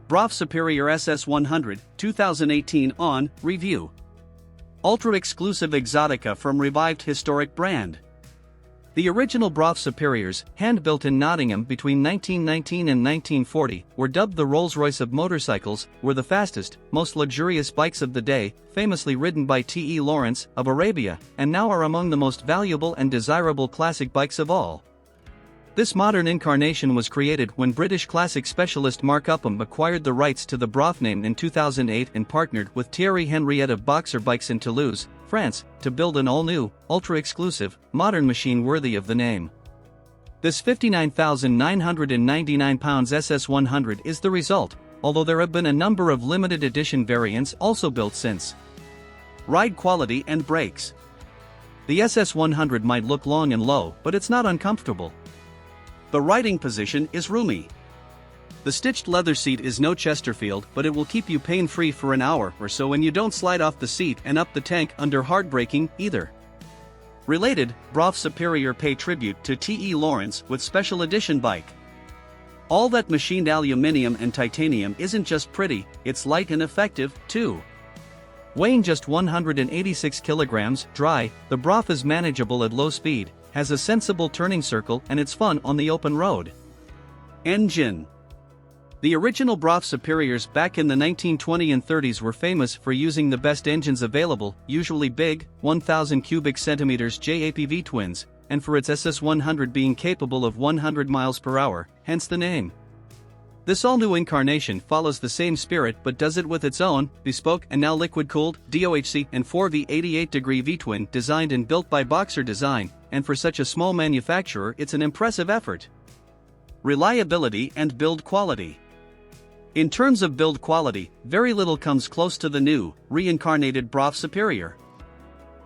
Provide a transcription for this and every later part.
BROUGH SUPERIOR SS100, 2018 on review. Ultra-exclusive exotica from revived historic brand. The original BROUGH Superiors, hand-built in Nottingham between 1919 and 1940, were dubbed the Rolls-Royce of motorcycles, were the fastest, most luxurious bikes of the day, famously ridden by T.E. Lawrence, of Arabia, and now are among the most valuable and desirable classic bikes of all. This modern incarnation was created when British classic specialist Mark Upham acquired the rights to the BROUGH name in 2008 and partnered with Thierry Henriette of Boxer Bikes in Toulouse, France, to build an all-new, ultra-exclusive, modern machine worthy of the name. This £59,999 SS100 is the result, although there have been a number of limited edition variants also built since. Ride quality and brakes. The SS100 might look long and low, but it's not uncomfortable. The riding position is roomy. The stitched leather seat is no Chesterfield, but it will keep you pain-free for an hour or so and you don't slide off the seat and up the tank under hard braking either. Related, BROUGH Superior pay tribute to T.E. Lawrence with special edition bike. All that machined aluminium and titanium isn't just pretty, it's light and effective, too. Weighing just 186 kilograms, dry, the BROUGH is manageable at low speed, has a sensible turning circle and it's fun on the open road. Engine. The original BROUGH Superiors back in the 1920s and 30s were famous for using the best engines available, usually big, 1,000 cubic centimeters JAPV twins, and for its SS100 being capable of 100 miles per hour, hence the name. This all-new incarnation follows the same spirit but does it with its own, bespoke and now liquid-cooled, dohc and 4V88° V-twin designed and built by Boxer Design, and for such a small manufacturer it's an impressive effort. Reliability and build quality. In terms of build quality, very little comes close to the new, reincarnated BROUGH Superior.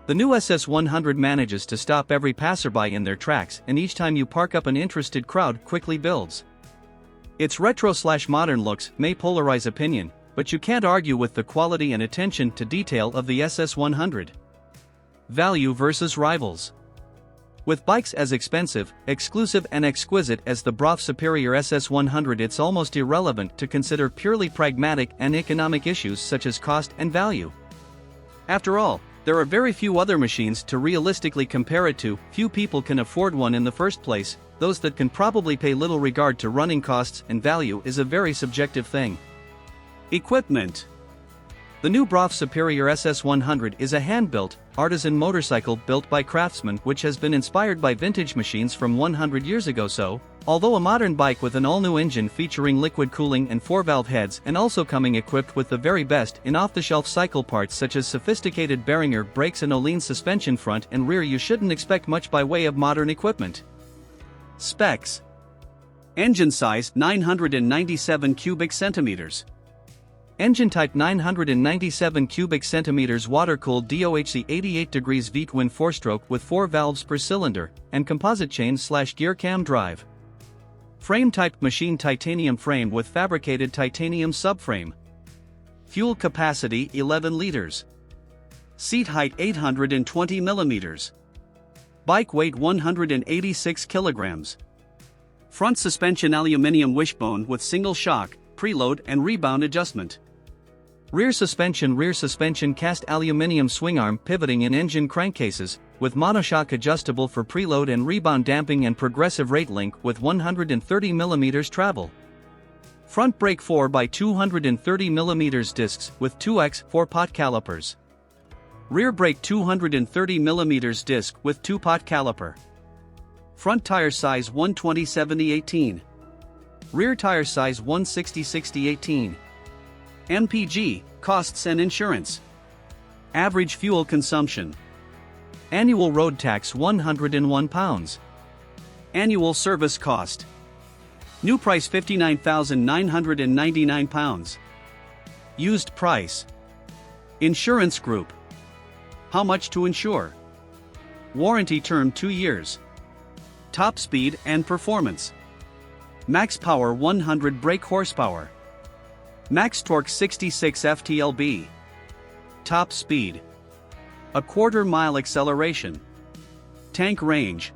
The new SS100 manages to stop every passerby in their tracks and each time you park up an interested crowd quickly builds. Its retro/modern looks may polarize opinion, but you can't argue with the quality and attention to detail of the SS100. Value versus rivals. With bikes as expensive, exclusive and exquisite as the BROUGH Superior SS100, it's almost irrelevant to consider purely pragmatic and economic issues such as cost and value. After all, there are very few other machines to realistically compare it to, few people can afford one in the first place, those that can probably pay little regard to running costs and value is a very subjective thing. Equipment. The new BROUGH Superior SS100 is a hand-built, artisan motorcycle built by craftsmen which has been inspired by vintage machines from 100 years ago so, although a modern bike with an all-new engine featuring liquid cooling and 4-valve heads and also coming equipped with the very best in off-the-shelf cycle parts such as sophisticated Behringer brakes and Öhlins suspension front and rear, you shouldn't expect much by way of modern equipment. Specs. Engine size 997 cubic centimeters. Engine type 997 cubic centimeters water-cooled dohc 88° V-twin 4-stroke with 4 valves per cylinder, and composite chain/gear cam drive. Frame type machined titanium frame with fabricated titanium subframe. Fuel capacity 11 liters. Seat height 820 millimeters. Bike weight 186 kilograms. Front suspension aluminium wishbone with single shock, preload and rebound adjustment. Rear suspension cast aluminium swingarm pivoting in engine crankcases, with monoshock adjustable for preload and rebound damping and progressive rate link with 130 mm travel. Front brake 4x230 mm discs with 2x 4-pot calipers. Rear brake 230 mm disc with 2-pot caliper. Front tire size 120/70/18. Rear tire size 160/60/18. MPG, costs and insurance. Average fuel consumption. Annual road tax £101. Annual service cost. New price £59,999. Used price. Insurance group. How much to insure? Warranty term 2 years. Top speed and performance. Max power 100 brake horsepower. Max torque 66 ft-lb. Top speed. A quarter-mile acceleration. Tank range